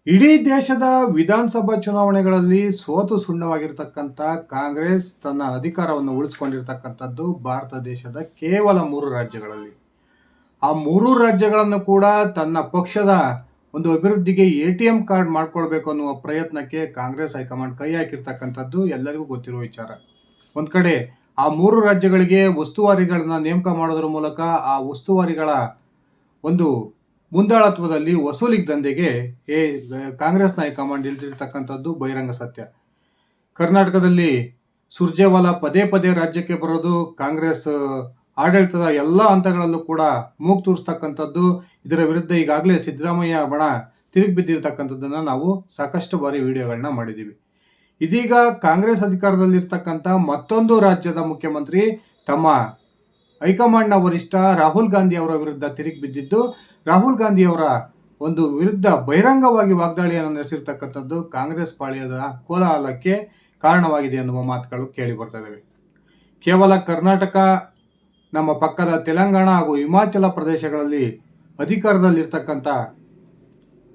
ಇಡೀ ದೇಶದ ವಿಧಾನಸಭಾ ಚುನಾವಣೆಗಳಲ್ಲಿ ಸೋತು ಸುಣ್ಣವಾಗಿರ್ತಕ್ಕಂಥ ಕಾಂಗ್ರೆಸ್ ತನ್ನ ಅಧಿಕಾರವನ್ನು ಉಳಿಸ್ಕೊಂಡಿರ್ತಕ್ಕಂಥದ್ದು ಭಾರತ ದೇಶದ ಕೇವಲ 3 ರಾಜ್ಯಗಳಲ್ಲಿ. ಆ 3 ರಾಜ್ಯಗಳನ್ನು ಕೂಡ ತನ್ನ ಪಕ್ಷದ ಒಂದು ಅಭಿವೃದ್ಧಿಗೆ ATM ಕಾರ್ಡ್ ಮಾಡ್ಕೊಳ್ಬೇಕು ಅನ್ನುವ ಪ್ರಯತ್ನಕ್ಕೆ ಕಾಂಗ್ರೆಸ್ ಹೈಕಮಾಂಡ್ ಕೈ ಹಾಕಿರ್ತಕ್ಕಂಥದ್ದು ಎಲ್ಲರಿಗೂ ಗೊತ್ತಿರುವ ವಿಚಾರ. ಒಂದ್ ಕಡೆ ಆ 3 ರಾಜ್ಯಗಳಿಗೆ ಉಸ್ತುವಾರಿಗಳನ್ನ ನೇಮಕ ಮಾಡೋದ್ರ ಮೂಲಕ ಆ ಉಸ್ತುವಾರಿಗಳ ಒಂದು ಮುಂದಾಳತ್ವದಲ್ಲಿ ವಸೂಲಿ ದಂಧೆಗೆ ಕಾಂಗ್ರೆಸ್ ಹೈಕಮಾಂಡ್ ಇಳಿದಿರ್ತಕ್ಕಂಥದ್ದು ಬಹಿರಂಗ ಸತ್ಯ. ಕರ್ನಾಟಕದಲ್ಲಿ ಸುರ್ಜೇವಾಲಾ ಪದೇ ಪದೇ ರಾಜ್ಯಕ್ಕೆ ಬರೋದು, ಕಾಂಗ್ರೆಸ್ ಆಡಳಿತದ ಎಲ್ಲ ಹಂತಗಳಲ್ಲೂ ಕೂಡ ಮೂಗು ತೂರಿಸ್ತಕ್ಕಂಥದ್ದು, ಇದರ ವಿರುದ್ಧ ಈಗಾಗಲೇ ಸಿದ್ದರಾಮಯ್ಯ ಬಣ ತಿರುಗಿ ಬಿದ್ದಿರ್ತಕ್ಕಂಥದ್ದನ್ನು ನಾವು ಸಾಕಷ್ಟು ಬಾರಿ ವಿಡಿಯೋಗಳನ್ನ ಮಾಡಿದ್ದೀವಿ. ಇದೀಗ ಕಾಂಗ್ರೆಸ್ ಅಧಿಕಾರದಲ್ಲಿರ್ತಕ್ಕಂಥ ಮತ್ತೊಂದು ರಾಜ್ಯದ ಮುಖ್ಯಮಂತ್ರಿ ತಮ್ಮ ಹೈಕಮಾಂಡ್ನ ವರಿಷ್ಠ ರಾಹುಲ್ ಗಾಂಧಿ ಅವರ ವಿರುದ್ಧ ತಿರುಗಿ ಬಿದ್ದಿದ್ದು, ರಾಹುಲ್ ಗಾಂಧಿ ಅವರ ಒಂದು ವಿರುದ್ಧ ಬಹಿರಂಗವಾಗಿ ವಾಗ್ದಾಳಿಯನ್ನು ನಡೆಸಿರ್ತಕ್ಕಂಥದ್ದು ಕಾಂಗ್ರೆಸ್ ಪಾಳ್ಯದ ಕೋಲಾಹಲಕ್ಕೆ ಕಾರಣವಾಗಿದೆ ಎನ್ನುವ ಮಾತುಗಳು ಕೇಳಿ ಬರ್ತಾ ಇದ್ದಾವೆ. ಕೇವಲ ಕರ್ನಾಟಕ, ನಮ್ಮ ಪಕ್ಕದ ತೆಲಂಗಾಣ ಹಾಗೂ ಹಿಮಾಚಲ ಪ್ರದೇಶಗಳಲ್ಲಿ ಅಧಿಕಾರದಲ್ಲಿರ್ತಕ್ಕಂಥ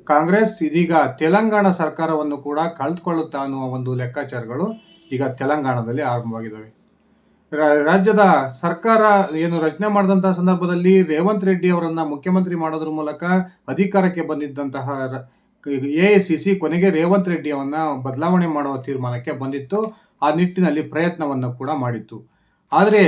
ಕಾಂಗ್ರೆಸ್ ಇದೀಗ ತೆಲಂಗಾಣ ಸರ್ಕಾರವನ್ನು ಕೂಡ ಕಳೆದುಕೊಳ್ಳುತ್ತಾ ಅನ್ನುವ ಒಂದು ಲೆಕ್ಕಾಚಾರಗಳು ಈಗ ತೆಲಂಗಾಣದಲ್ಲಿ ಆರಂಭವಾಗಿದ್ದಾವೆ. ರಾಜ್ಯದ ಸರ್ಕಾರ ಏನು ರಚನೆ ಮಾಡಿದಂತಹ ಸಂದರ್ಭದಲ್ಲಿ ರೇವಂತ್ ರೆಡ್ಡಿ ಅವರನ್ನ ಮುಖ್ಯಮಂತ್ರಿ ಮಾಡೋದ್ರ ಮೂಲಕ ಅಧಿಕಾರಕ್ಕೆ ಬಂದಿದ್ದಂತಹ AICC ಕೊನೆಗೆ ರೇವಂತ್ ರೆಡ್ಡಿ ಅವನ್ನ ಬದಲಾವಣೆ ಮಾಡುವ ತೀರ್ಮಾನಕ್ಕೆ ಬಂದಿತ್ತು. ಆ ನಿಟ್ಟಿನಲ್ಲಿ ಪ್ರಯತ್ನವನ್ನು ಕೂಡ ಮಾಡಿತ್ತು. ಆದರೆ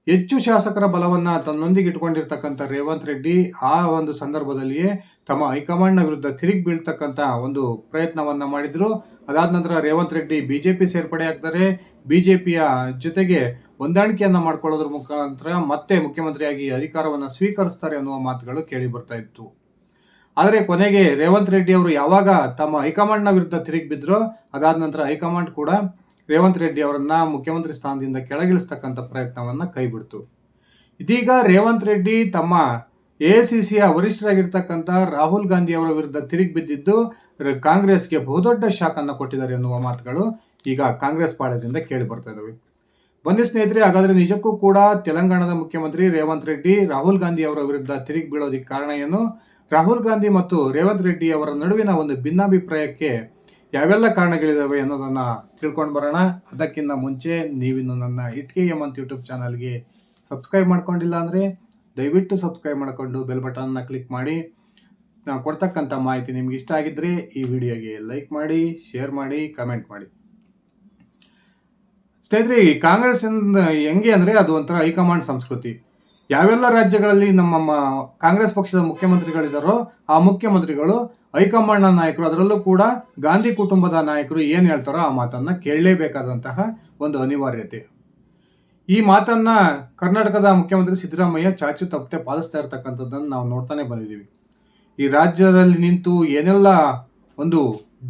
ಹೆಚ್ಚು ಶಾಸಕರ ಬಲವನ್ನ ತನ್ನೊಂದಿಗೆ ಇಟ್ಕೊಂಡಿರ್ತಕ್ಕಂಥ ರೇವಂತ್ ರೆಡ್ಡಿ ಆ ಒಂದು ಸಂದರ್ಭದಲ್ಲಿಯೇ ತಮ್ಮ ಹೈಕಮಾಂಡ್ನ ವಿರುದ್ಧ ತಿರುಗಿ ಬೀಳ್ತಕ್ಕಂಥ ಒಂದು ಪ್ರಯತ್ನವನ್ನ ಮಾಡಿದ್ರು. ಅದಾದ ನಂತರ ರೇವಂತ್ ರೆಡ್ಡಿ BJP ಸೇರ್ಪಡೆ ಆಗ್ತಾರೆ. BJPಯ ಜೊತೆಗೆ ಹೊಂದಾಣಿಕೆಯನ್ನ ಮಾಡ್ಕೊಳ್ಳೋದ್ರ ಮುಖಾಂತರ ಮತ್ತೆ ಮುಖ್ಯಮಂತ್ರಿಯಾಗಿ ಅಧಿಕಾರವನ್ನು ಸ್ವೀಕರಿಸ್ತಾರೆ ಅನ್ನುವ ಮಾತುಗಳು ಕೇಳಿ ಬರ್ತಾ ಇತ್ತು. ಆದರೆ ಕೊನೆಗೆ ರೇವಂತ್ ರೆಡ್ಡಿ ಅವರು ಯಾವಾಗ ತಮ್ಮ ಹೈಕಮಾಂಡ್ನ ವಿರುದ್ಧ ತಿರುಗಿ ಬಿದ್ರೋ, ಅದಾದ ನಂತರ ಹೈಕಮಾಂಡ್ ಕೂಡ ರೇವಂತ್ ರೆಡ್ಡಿ ಅವರನ್ನ ಮುಖ್ಯಮಂತ್ರಿ ಸ್ಥಾನದಿಂದ ಕೆಳಗಿಳಿಸ್ತಕ್ಕಂಥ ಪ್ರಯತ್ನವನ್ನ ಕೈಬಿಡ್ತು. ಇದೀಗ ರೇವಂತ್ ರೆಡ್ಡಿ ತಮ್ಮ AICCಯ ವರಿಷ್ಠರಾಗಿರ್ತಕ್ಕಂಥ ರಾಹುಲ್ ಗಾಂಧಿ ಅವರ ವಿರುದ್ಧ ತಿರುಗಿ ಬಿದ್ದಿದ್ದು ಕಾಂಗ್ರೆಸ್ಗೆ ಬಹುದೊಡ್ಡ ಶಾಕ್ ಅನ್ನು ಕೊಟ್ಟಿದ್ದಾರೆ ಎನ್ನುವ ಮಾತುಗಳು ಈಗ ಕಾಂಗ್ರೆಸ್ ಪಾಳ್ಯದಿಂದ ಕೇಳಿ ಬರ್ತಾ ಇದ್ದಾವೆ. ಬನ್ನಿ ಸ್ನೇಹಿತರೆ, ಹಾಗಾದ್ರೆ ನಿಜಕ್ಕೂ ಕೂಡ ತೆಲಂಗಾಣದ ಮುಖ್ಯಮಂತ್ರಿ ರೇವಂತ್ ರೆಡ್ಡಿ ರಾಹುಲ್ ಗಾಂಧಿ ಅವರ ವಿರುದ್ಧ ತಿರುಗಿ ಬೀಳೋದಕ್ಕೆ ಕಾರಣ ಏನು? ರಾಹುಲ್ ಗಾಂಧಿ ಮತ್ತು ರೇವಂತ್ ರೆಡ್ಡಿ ಅವರ ನಡುವಿನ ಒಂದು ಭಿನ್ನಾಭಿಪ್ರಾಯಕ್ಕೆ ಯಾವೆಲ್ಲ ಕಾರಣಗಳಿದಾವೆ ಅನ್ನೋದನ್ನ ತಿಳ್ಕೊಂಡು ಬರೋಣ. ಅದಕ್ಕಿಂತ ಮುಂಚೆ ನೀವಿನ್ನು ನನ್ನ HKM ಅಂತ ಯೂಟ್ಯೂಬ್ ಚಾನಲ್ಗೆ ಸಬ್ಸ್ಕ್ರೈಬ್ ಮಾಡ್ಕೊಂಡಿಲ್ಲ ಅಂದರೆ ದಯವಿಟ್ಟು ಸಬ್ಸ್ಕ್ರೈಬ್ ಮಾಡಿಕೊಂಡು ಬೆಲ್ ಬಟನ್ನ ಕ್ಲಿಕ್ ಮಾಡಿ. ನಾವು ಕೊಡ್ತಕ್ಕಂಥ ಮಾಹಿತಿ ನಿಮ್ಗೆ ಇಷ್ಟ ಆಗಿದ್ರೆ ಈ ವಿಡಿಯೋಗೆ ಲೈಕ್ ಮಾಡಿ, ಶೇರ್ ಮಾಡಿ, ಕಮೆಂಟ್ ಮಾಡಿ. ಸ್ನೇಹಿತರೆ, ಈ ಕಾಂಗ್ರೆಸ್ ಹೆಂಗೆ ಅಂದರೆ ಅದು ಒಂಥರ ಹೈಕಮಾಂಡ್ ಸಂಸ್ಕೃತಿ. ಯಾವೆಲ್ಲ ರಾಜ್ಯಗಳಲ್ಲಿ ನಮ್ಮ ಕಾಂಗ್ರೆಸ್ ಪಕ್ಷದ ಮುಖ್ಯಮಂತ್ರಿಗಳಿದ್ದಾರೋ ಆ ಮುಖ್ಯಮಂತ್ರಿಗಳು ಹೈಕಮಾಂಡ್ನ ನಾಯಕರು, ಅದರಲ್ಲೂ ಕೂಡ ಗಾಂಧಿ ಕುಟುಂಬದ ನಾಯಕರು ಏನು ಹೇಳ್ತಾರೋ ಆ ಮಾತನ್ನ ಕೇಳಲೇಬೇಕಾದಂತಹ ಒಂದು ಅನಿವಾರ್ಯತೆ. ಈ ಮಾತನ್ನ ಕರ್ನಾಟಕದ ಮುಖ್ಯಮಂತ್ರಿ ಸಿದ್ದರಾಮಯ್ಯ ಚಾಚು ತಪ್ಪದೆ ಪಾಲಿಸ್ತಾ ಇರ್ತಕ್ಕಂಥದ್ದನ್ನು ನಾವು ನೋಡ್ತಾನೆ ಬಂದಿದ್ದೀವಿ. ಈ ರಾಜ್ಯದಲ್ಲಿ ನಿಂತು ಏನೆಲ್ಲ ಒಂದು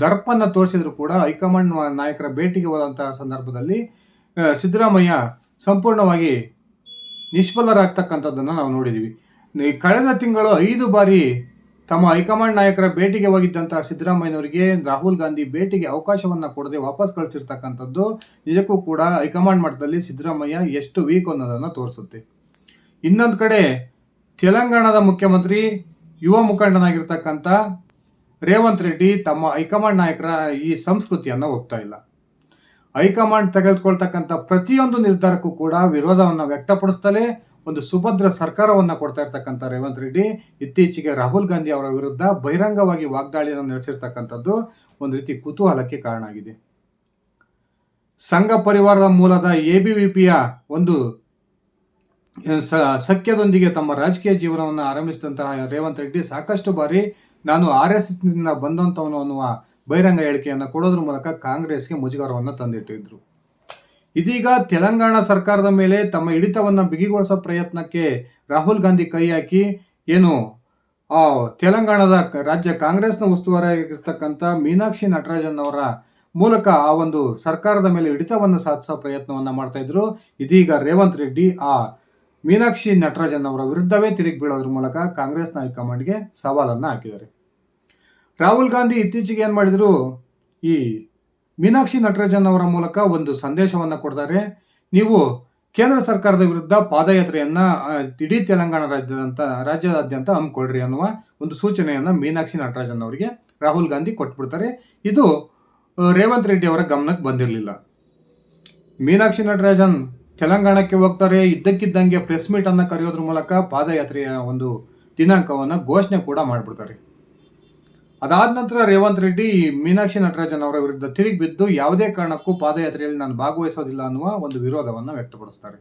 ದರ್ಪನ್ನ ತೋರಿಸಿದ್ರು ಕೂಡ ಹೈಕಮಾಂಡ್ ನಾಯಕರ ಭೇಟಿಗೆ ಹೋದಂತಹ ಸಂದರ್ಭದಲ್ಲಿ ಸಿದ್ದರಾಮಯ್ಯ ಸಂಪೂರ್ಣವಾಗಿ ನಿಷ್ಫಲರಾಗ್ತಕ್ಕಂಥದ್ದನ್ನು ನಾವು ನೋಡಿದ್ದೀವಿ. ಕಳೆದ ತಿಂಗಳು 5 ಬಾರಿ ತಮ್ಮ ಹೈಕಮಾಂಡ್ ನಾಯಕರ ಭೇಟಿಗೆ ಹೋಗಿದ್ದಂತಹ ಸಿದ್ದರಾಮಯ್ಯನವರಿಗೆ ರಾಹುಲ್ ಗಾಂಧಿ ಭೇಟಿಗೆ ಅವಕಾಶವನ್ನು ಕೊಡದೆ ವಾಪಸ್ ಕಳಿಸಿರ್ತಕ್ಕಂಥದ್ದು ನಿಜಕ್ಕೂ ಕೂಡ ಹೈಕಮಾಂಡ್ ಮಟ್ಟದಲ್ಲಿ ಸಿದ್ದರಾಮಯ್ಯ ಎಷ್ಟು ವೀಕ್ ಅನ್ನೋದನ್ನು ತೋರಿಸುತ್ತೆ. ಇನ್ನೊಂದು ಕಡೆ ತೆಲಂಗಾಣದ ಮುಖ್ಯಮಂತ್ರಿ ಯುವ ಮುಖಂಡನಾಗಿರ್ತಕ್ಕಂಥ ರೇವಂತ್ ರೆಡ್ಡಿ ತಮ್ಮ ಹೈಕಮಾಂಡ್ ನಾಯಕರ ಈ ಸಂಸ್ಕೃತಿಯನ್ನು ಒಪ್ತಾ ಇಲ್ಲ. ಹೈಕಮಾಂಡ್ ತೆಗೆದುಕೊಳ್ತಕ್ಕಂಥ ಪ್ರತಿಯೊಂದು ನಿರ್ಧಾರಕ್ಕೂ ಕೂಡ ವಿರೋಧವನ್ನು ವ್ಯಕ್ತಪಡಿಸ್ತಲೇ ಒಂದು ಸುಭದ್ರ ಸರ್ಕಾರವನ್ನು ಕೊಡ್ತಾ ಇರ್ತಕ್ಕಂಥ ರೇವಂತ್ ರೆಡ್ಡಿ ಇತ್ತೀಚೆಗೆ ರಾಹುಲ್ ಗಾಂಧಿ ಅವರ ವಿರುದ್ಧ ಬಹಿರಂಗವಾಗಿ ವಾಗ್ದಾಳಿಯನ್ನು ನಡೆಸಿರ್ತಕ್ಕಂಥದ್ದು ಒಂದು ರೀತಿ ಕುತೂಹಲಕ್ಕೆ ಕಾರಣ ಆಗಿದೆ. ಸಂಘ ಪರಿವಾರದ ಮೂಲದ ABVPಯ ಒಂದು ಸಖ್ಯದೊಂದಿಗೆ ತಮ್ಮ ರಾಜಕೀಯ ಜೀವನವನ್ನು ಆರಂಭಿಸಿದಂತಹ ರೇವಂತ್ ರೆಡ್ಡಿ ಸಾಕಷ್ಟು ಬಾರಿ ನಾನು RSS ನಿಂದ ಬಂದಂಥವನು ಅನ್ನುವ ಬಹಿರಂಗ ಹೇಳಿಕೆಯನ್ನು ಕೊಡೋದ್ರ ಮೂಲಕ ಕಾಂಗ್ರೆಸ್ಗೆ ಮುಜುಗರವನ್ನು ತಂದಿಟ್ಟಿದ್ರು. ಇದೀಗ ತೆಲಂಗಾಣ ಸರ್ಕಾರದ ಮೇಲೆ ತಮ್ಮ ಹಿಡಿತವನ್ನು ಬಿಗಿಗೊಳಿಸೋ ಪ್ರಯತ್ನಕ್ಕೆ ರಾಹುಲ್ ಗಾಂಧಿ ಕೈ ಹಾಕಿ ಏನು ತೆಲಂಗಾಣದ ರಾಜ್ಯ ಕಾಂಗ್ರೆಸ್ನ ಉಸ್ತುವಾರಿಯಾಗಿರ್ತಕ್ಕಂಥ ಮೀನಾಕ್ಷಿ ನಟರಾಜನ್ ಅವರ ಮೂಲಕ ಆ ಒಂದು ಸರ್ಕಾರದ ಮೇಲೆ ಹಿಡಿತವನ್ನು ಸಾಧಿಸೋ ಪ್ರಯತ್ನವನ್ನು ಮಾಡ್ತಾ ಇದ್ರು. ಇದೀಗ ರೇವಂತ್ ರೆಡ್ಡಿ ಆ ಮೀನಾಕ್ಷಿ ನಟರಾಜನ್ ಅವರ ವಿರುದ್ಧವೇ ತಿರುಗಿ ಬೀಳೋದ್ರ ಮೂಲಕ ಕಾಂಗ್ರೆಸ್ನ ಹೈಕಮಾಂಡ್ಗೆ ಸವಾಲನ್ನು ಹಾಕಿದ್ದಾರೆ. ರಾಹುಲ್ ಗಾಂಧಿ ಇತ್ತೀಚೆಗೆ ಏನು ಮಾಡಿದ್ರು, ಈ ಮೀನಾಕ್ಷಿ ನಟರಾಜನ್ ಅವರ ಮೂಲಕ ಒಂದು ಸಂದೇಶವನ್ನು ಕೊಡ್ತಾರೆ. ನೀವು ಕೇಂದ್ರ ಸರ್ಕಾರದ ವಿರುದ್ಧ ಪಾದಯಾತ್ರೆಯನ್ನ ಇಡೀ ತೆಲಂಗಾಣ ರಾಜ್ಯದಾದ್ಯಂತ ಹಮ್ಮಿಕೊಳ್ಳ್ರಿ ಅನ್ನುವ ಒಂದು ಸೂಚನೆಯನ್ನ ಮೀನಾಕ್ಷಿ ನಟರಾಜನ್ ಅವರಿಗೆ ರಾಹುಲ್ ಗಾಂಧಿ ಕೊಟ್ಬಿಡ್ತಾರೆ. ಇದು ರೇವಂತ್ ರೆಡ್ಡಿ ಅವರ ಗಮನಕ್ಕೆ ಬಂದಿರಲಿಲ್ಲ. ಮೀನಾಕ್ಷಿ ನಟರಾಜನ್ ತೆಲಂಗಾಣಕ್ಕೆ ಹೋಗ್ತಾರೆ. ಇದ್ದಕ್ಕಿದ್ದಂಗೆ ಪ್ರೆಸ್ ಮೀಟ್ ಅನ್ನ ಕರೆಯೋದ್ರ ಮೂಲಕ ಪಾದಯಾತ್ರೆಯ ಒಂದು ದಿನಾಂಕವನ್ನ ಘೋಷಣೆ ಕೂಡ ಮಾಡಿಬಿಡ್ತಾರೆ. ಅದಾದ ನಂತರ ರೇವಂತ್ ರೆಡ್ಡಿ ಮೀನಾಕ್ಷಿ ನಟರಾಜನ್ ಅವರ ವಿರುದ್ಧ ತಿರುಗಿ ಬಿದ್ದು ಯಾವುದೇ ಕಾರಣಕ್ಕೂ ಪಾದಯಾತ್ರೆಯಲ್ಲಿ ನಾನು ಭಾಗವಹಿಸೋದಿಲ್ಲ ಅನ್ನುವ ಒಂದು ವಿರೋಧವನ್ನು ವ್ಯಕ್ತಪಡಿಸ್ತಾರೆ.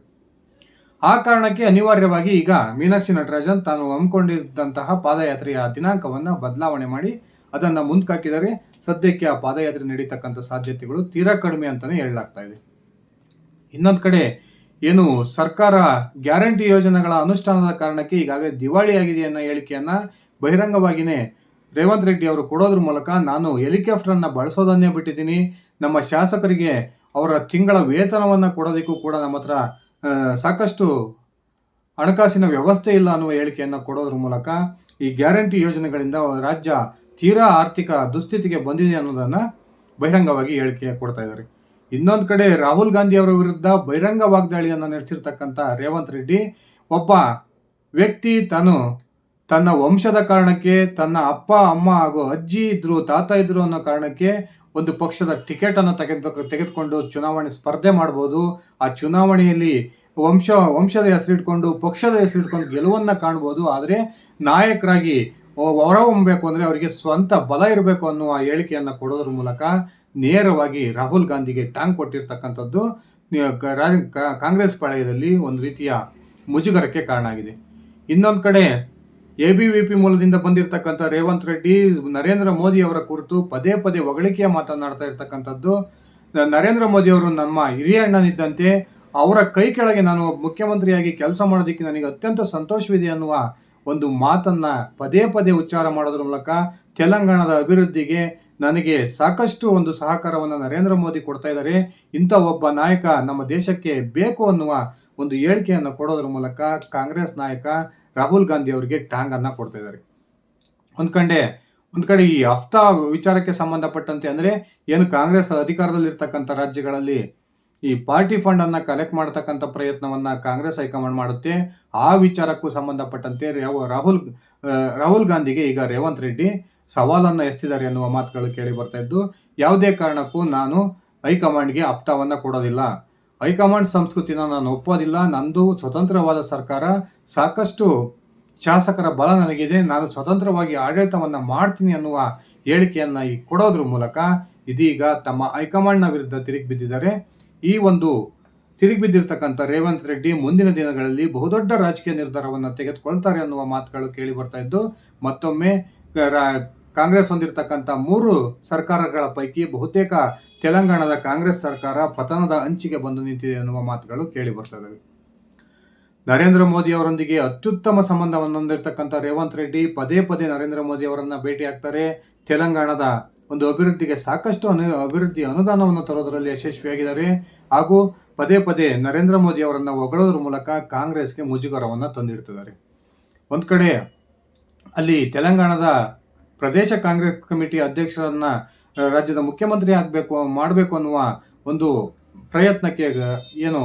ಆ ಕಾರಣಕ್ಕೆ ಅನಿವಾರ್ಯವಾಗಿ ಈಗ ಮೀನಾಕ್ಷಿ ನಟರಾಜನ್ ತಾನು ಹಮ್ಮಿಕೊಂಡಿದ್ದಂತಹ ಪಾದಯಾತ್ರೆಯ ದಿನಾಂಕವನ್ನು ಬದಲಾವಣೆ ಮಾಡಿ ಅದನ್ನು ಮುಂದಕ್ಕಾಕಿದರೆ ಸದ್ಯಕ್ಕೆ ಆ ಪಾದಯಾತ್ರೆ ನಡೀತಕ್ಕಂಥ ಸಾಧ್ಯತೆಗಳು ತೀರಾ ಕಡಿಮೆ ಅಂತಾನೆ ಹೇಳಲಾಗ್ತಾ ಇದೆ. ಇನ್ನೊಂದು ಕಡೆ ಏನು ಸರ್ಕಾರ ಗ್ಯಾರಂಟಿ ಯೋಜನೆಗಳ ಅನುಷ್ಠಾನದ ಕಾರಣಕ್ಕೆ ಈಗಾಗಲೇ ದಿವಾಳಿ ಆಗಿದೆ ಅನ್ನೋ ಹೇಳಿಕೆಯನ್ನ ಬಹಿರಂಗವಾಗಿಯೇ ರೇವಂತ್ ರೆಡ್ಡಿ ಅವರು ಕೊಡೋದ್ರ ಮೂಲಕ ನಾನು ಹೆಲಿಕಾಪ್ಟರ್ ಅನ್ನ ಬಳಸೋದನ್ನೇ ಬಿಟ್ಟಿದ್ದೀನಿ, ನಮ್ಮ ಶಾಸಕರಿಗೆ ಅವರ ತಿಂಗಳ ವೇತನವನ್ನ ಕೊಡೋದಕ್ಕೂ ಕೂಡ ನಮ್ಮ ಹತ್ರ ಸಾಕಷ್ಟು ಹಣಕಾಸಿನ ವ್ಯವಸ್ಥೆ ಇಲ್ಲ ಅನ್ನುವ ಹೇಳಿಕೆಯನ್ನು ಕೊಡೋದ್ರ ಮೂಲಕ ಈ ಗ್ಯಾರಂಟಿ ಯೋಜನೆಗಳಿಂದ ರಾಜ್ಯ ತೀರಾ ಆರ್ಥಿಕ ದುಸ್ಥಿತಿಗೆ ಬಂದಿದೆ ಅನ್ನೋದನ್ನ ಬಹಿರಂಗವಾಗಿ ಹೇಳಿಕೆ ಕೊಡ್ತಾ ಇದ್ದಾರೆ. ಇನ್ನೊಂದು ಕಡೆ ರಾಹುಲ್ ಗಾಂಧಿ ಅವರ ವಿರುದ್ಧ ಬಹಿರಂಗ ವಾಗ್ದಾಳಿಯನ್ನು ನಡೆಸಿರ್ತಕ್ಕಂಥ ರೇವಂತ್ ರೆಡ್ಡಿ ಒಬ್ಬ ವ್ಯಕ್ತಿ ತನ್ನ ವಂಶದ ಕಾರಣಕ್ಕೆ, ತನ್ನ ಅಪ್ಪ ಅಮ್ಮ ಹಾಗೂ ಅಜ್ಜಿ ಇದ್ರು ತಾತ ಇದ್ರು ಅನ್ನೋ ಕಾರಣಕ್ಕೆ ಒಂದು ಪಕ್ಷದ ಟಿಕೆಟ್ ಅನ್ನು ತೆಗೆದುಕೊಂಡು ಚುನಾವಣೆ ಸ್ಪರ್ಧೆ ಮಾಡ್ಬೋದು. ಆ ಚುನಾವಣೆಯಲ್ಲಿ ವಂಶದ ಹೆಸರಿಟ್ಕೊಂಡು ಪಕ್ಷದ ಹೆಸರಿಟ್ಕೊಂಡು ಗೆಲುವನ್ನ ಕಾಣ್ಬೋದು. ಆದರೆ ನಾಯಕರಾಗಿ ಹೊರಹೊಮ್ಮಬೇಕು ಅಂದ್ರೆ ಅವರಿಗೆ ಸ್ವಂತ ಬಲ ಇರಬೇಕು ಅನ್ನುವ ಹೇಳಿಕೆಯನ್ನು ಕೊಡೋದ್ರ ಮೂಲಕ ನೇರವಾಗಿ ರಾಹುಲ್ ಗಾಂಧಿಗೆ ಟಾಂಗ್ ಕೊಟ್ಟಿರ್ತಕ್ಕಂಥದ್ದು ಕಾಂಗ್ರೆಸ್ ಪಾಳೆಯದಲ್ಲಿ ಒಂದು ರೀತಿಯ ಮುಜುಗರಕ್ಕೆ ಕಾರಣ ಆಗಿದೆ. ಇನ್ನೊಂದು ಕಡೆ ABVP ಮೂಲದಿಂದ ಬಂದಿರತಕ್ಕಂಥ ರೇವಂತ್ ರೆಡ್ಡಿ ನರೇಂದ್ರ ಮೋದಿ ಅವರ ಕುರಿತು ಪದೇ ಪದೇ ಹೊಗಳಿಕೆಯ ಮಾತನಾಡ್ತಾ ಇರ್ತಕ್ಕಂಥದ್ದು. ನರೇಂದ್ರ ಮೋದಿ ಅವರು ನಮ್ಮ ಹಿರಿಯ ಅಣ್ಣನಿದ್ದಂತೆ, ಅವರ ಕೈ ಕೆಳಗೆ ನಾನು ಮುಖ್ಯಮಂತ್ರಿಯಾಗಿ ಕೆಲಸ ಮಾಡೋದಕ್ಕೆ ನನಗೆ ಅತ್ಯಂತ ಸಂತೋಷವಿದೆ ಅನ್ನುವ ಒಂದು ಮಾತನ್ನ ಪದೇ ಪದೇ ಉಚ್ಚಾರ ಮಾಡೋದ್ರ ಮೂಲಕ ತೆಲಂಗಾಣದ ಅಭಿವೃದ್ಧಿಗೆ ನನಗೆ ಸಾಕಷ್ಟು ಒಂದು ಸಹಕಾರವನ್ನು ನರೇಂದ್ರ ಮೋದಿ ಕೊಡ್ತಾ ಇದ್ದಾರೆ, ಇಂಥ ಒಬ್ಬ ನಾಯಕ ನಮ್ಮ ದೇಶಕ್ಕೆ ಬೇಕು ಅನ್ನುವ ಒಂದು ಹೇಳಿಕೆಯನ್ನು ಕೊಡೋದ್ರ ಮೂಲಕ ಕಾಂಗ್ರೆಸ್ ನಾಯಕ ರಾಹುಲ್ ಗಾಂಧಿ ಅವರಿಗೆ ಟಾಂಗ್ ಅನ್ನ ಕೊಡ್ತಾ ಇದ್ದಾರೆ. ಒಂದ್ ಕಡೆ ಈ ಹಫ್ತಾ ವಿಚಾರಕ್ಕೆ ಸಂಬಂಧಪಟ್ಟಂತೆ ಅಂದ್ರೆ ಏನು ಕಾಂಗ್ರೆಸ್ ಅಧಿಕಾರದಲ್ಲಿರ್ತಕ್ಕಂಥ ರಾಜ್ಯಗಳಲ್ಲಿ ಈ ಪಾರ್ಟಿ ಫಂಡ್ ಅನ್ನ ಕಲೆಕ್ಟ್ ಮಾಡತಕ್ಕಂಥ ಪ್ರಯತ್ನವನ್ನ ಕಾಂಗ್ರೆಸ್ ಹೈಕಮಾಂಡ್ ಮಾಡುತ್ತೆ. ಆ ವಿಚಾರಕ್ಕೂ ಸಂಬಂಧಪಟ್ಟಂತೆ ರಾಹುಲ್ ಗಾಂಧಿಗೆ ಈಗ ರೇವಂತ್ ರೆಡ್ಡಿ ಸವಾಲನ್ನ ಎತ್ತಿದ್ದಾರೆ ಅನ್ನುವ ಮಾತುಗಳು ಕೇಳಿ ಬರ್ತಾ ಇದ್ದು, ಯಾವುದೇ ಕಾರಣಕ್ಕೂ ನಾನು ಹೈಕಮಾಂಡ್ಗೆ ಹಫ್ತಾವನ್ನ ಕೊಡೋದಿಲ್ಲ, ಹೈಕಮಾಂಡ್ ಸಂಸ್ಕೃತಿನ ನಾನು ಒಪ್ಪೋದಿಲ್ಲ, ನಂದು ಸ್ವತಂತ್ರವಾದ ಸರ್ಕಾರ, ಸಾಕಷ್ಟು ಶಾಸಕರ ಬಲ ನನಗಿದೆ, ನಾನು ಸ್ವತಂತ್ರವಾಗಿ ಆಡಳಿತವನ್ನ ಮಾಡ್ತೀನಿ ಅನ್ನುವ ಹೇಳಿಕೆಯನ್ನ ಕೊಡೋದ್ರ ಮೂಲಕ ಇದೀಗ ತಮ್ಮ ಹೈಕಮಾಂಡ್ನ ವಿರುದ್ಧ ತಿರುಗಿ ಬಿದ್ದಿದ್ದಾರೆ. ಈ ಒಂದು ತಿರುಗಿ ಬಿದ್ದಿರ್ತಕ್ಕಂಥ ರೇವಂತ್ ರೆಡ್ಡಿ ಮುಂದಿನ ದಿನಗಳಲ್ಲಿ ಬಹುದೊಡ್ಡ ರಾಜಕೀಯ ನಿರ್ಧಾರವನ್ನು ತೆಗೆದುಕೊಳ್ತಾರೆ ಅನ್ನುವ ಮಾತುಗಳು ಕೇಳಿ ಬರ್ತಾ ಇದ್ದು, ಮತ್ತೊಮ್ಮೆ ಕಾಂಗ್ರೆಸ್ ಹೊಂದಿರತಕ್ಕಂಥ 3 ಸರ್ಕಾರಗಳ ಪೈಕಿ ಬಹುತೇಕ ತೆಲಂಗಾಣದ ಕಾಂಗ್ರೆಸ್ ಸರ್ಕಾರ ಪತನದ ಅಂಚಿಗೆ ಬಂದು ನಿಂತಿದೆ ಅನ್ನುವ ಮಾತುಗಳು ಕೇಳಿ ಬರ್ತಾ ಇದ್ದಾವೆ. ನರೇಂದ್ರ ಮೋದಿ ಅವರೊಂದಿಗೆ ಅತ್ಯುತ್ತಮ ಸಂಬಂಧವನ್ನು ಹೊಂದಿರತಕ್ಕಂಥ ರೇವಂತ್ ರೆಡ್ಡಿ ಪದೇ ಪದೇ ನರೇಂದ್ರ ಮೋದಿ ಅವರನ್ನ ಭೇಟಿ ಆಗ್ತಾರೆ. ತೆಲಂಗಾಣದ ಒಂದು ಅಭಿವೃದ್ಧಿಗೆ ಸಾಕಷ್ಟು ಅಭಿವೃದ್ಧಿ ಅನುದಾನವನ್ನು ತರೋದರಲ್ಲಿ ಯಶಸ್ವಿಯಾಗಿದ್ದಾರೆ ಹಾಗೂ ಪದೇ ಪದೇ ನರೇಂದ್ರ ಮೋದಿ ಅವರನ್ನ ಹೊಗಳೋದ್ರ ಮೂಲಕ ಕಾಂಗ್ರೆಸ್ಗೆ ಮುಜುಗರವನ್ನು ತಂದಿಡ್ತಿದ್ದಾರೆ. ಒಂದ್ ಕಡೆ ಅಲ್ಲಿ ತೆಲಂಗಾಣದ ಪ್ರದೇಶ ಕಾಂಗ್ರೆಸ್ ಕಮಿಟಿ ಅಧ್ಯಕ್ಷರನ್ನ ರಾಜ್ಯದ ಮುಖ್ಯಮಂತ್ರಿ ಮಾಡಬೇಕು ಅನ್ನುವ ಒಂದು ಪ್ರಯತ್ನಕ್ಕೆ ಏನು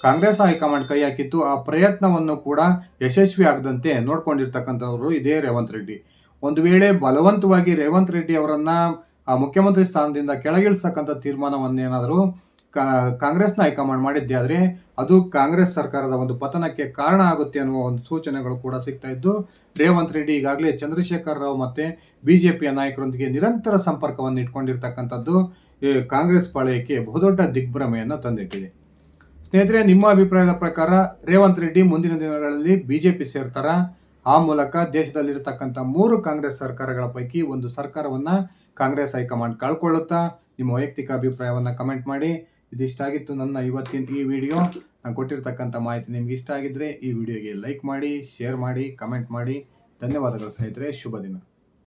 ಕಾಂಗ್ರೆಸ್ ಹೈಕಮಾಂಡ್ ಕೈ ಹಾಕಿತ್ತು. ಆ ಪ್ರಯತ್ನವನ್ನು ಕೂಡ ಯಶಸ್ವಿ ಆಗದಂತೆ ನೋಡ್ಕೊಂಡಿರ್ತಕ್ಕಂಥವ್ರು ಇದೇ ರೇವಂತ್ ರೆಡ್ಡಿ. ಒಂದು ವೇಳೆ ಬಲವಂತವಾಗಿ ರೇವಂತ್ ರೆಡ್ಡಿ ಅವರನ್ನ ಆ ಮುಖ್ಯಮಂತ್ರಿ ಸ್ಥಾನದಿಂದ ಕೆಳಗಿಳಿಸ್ತಕ್ಕಂಥ ತೀರ್ಮಾನವನ್ನೇನಾದರೂ ಕಾಂಗ್ರೆಸ್ನ ಹೈಕಮಾಂಡ್ ಮಾಡಿದ್ದೆ ಆದರೆ ಅದು ಕಾಂಗ್ರೆಸ್ ಸರ್ಕಾರದ ಒಂದು ಪತನಕ್ಕೆ ಕಾರಣ ಆಗುತ್ತೆ ಅನ್ನುವ ಒಂದು ಸೂಚನೆಗಳು ಕೂಡ ಸಿಗ್ತಾ ಇದ್ದು, ರೇವಂತ್ ರೆಡ್ಡಿ ಈಗಾಗಲೇ ಚಂದ್ರಶೇಖರ್ ರಾವ್ ಮತ್ತೆ ಬಿಜೆಪಿಯ ನಾಯಕರೊಂದಿಗೆ ನಿರಂತರ ಸಂಪರ್ಕವನ್ನು ಇಟ್ಕೊಂಡಿರ್ತಕ್ಕಂಥದ್ದು ಕಾಂಗ್ರೆಸ್ ಪಾಳೆಯಕ್ಕೆ ಬಹುದೊಡ್ಡ ದಿಗ್ಭ್ರಮೆಯನ್ನು ತಂದಿಟ್ಟಿದೆ. ಸ್ನೇಹಿತರೆ, ನಿಮ್ಮ ಅಭಿಪ್ರಾಯದ ಪ್ರಕಾರ ರೇವಂತ್ ರೆಡ್ಡಿ ಮುಂದಿನ ದಿನಗಳಲ್ಲಿ ಬಿಜೆಪಿ ಸೇರ್ತಾರ? ಆ ಮೂಲಕ ದೇಶದಲ್ಲಿರತಕ್ಕಂಥ 3 ಕಾಂಗ್ರೆಸ್ ಸರ್ಕಾರಗಳ ಪೈಕಿ ಒಂದು ಸರ್ಕಾರವನ್ನ ಕಾಂಗ್ರೆಸ್ ಹೈಕಮಾಂಡ್ ಕಳ್ಕೊಳ್ಳುತ್ತಾ? ನಿಮ್ಮ ವೈಯಕ್ತಿಕ ಅಭಿಪ್ರಾಯವನ್ನ ಕಮೆಂಟ್ ಮಾಡಿ. ಇದಿಷ್ಟ ಆಗಿತ್ತು ನನ್ನ ಇವತ್ತಿನ ಈ ವಿಡಿಯೋ. ನಾನು ಕೊಟ್ಟಿರ್ತಕ್ಕಂಥ ಮಾಹಿತಿ ನಿಮ್ಗೆ ಇಷ್ಟ ಆಗಿದ್ರೆ ಈ ವಿಡಿಯೋಗೆ ಲೈಕ್ ಮಾಡಿ, ಶೇರ್ ಮಾಡಿ, ಕಮೆಂಟ್ ಮಾಡಿ. ಧನ್ಯವಾದಗಳು ಸ್ನೇಹಿತರೆ. ಶುಭ ದಿನ.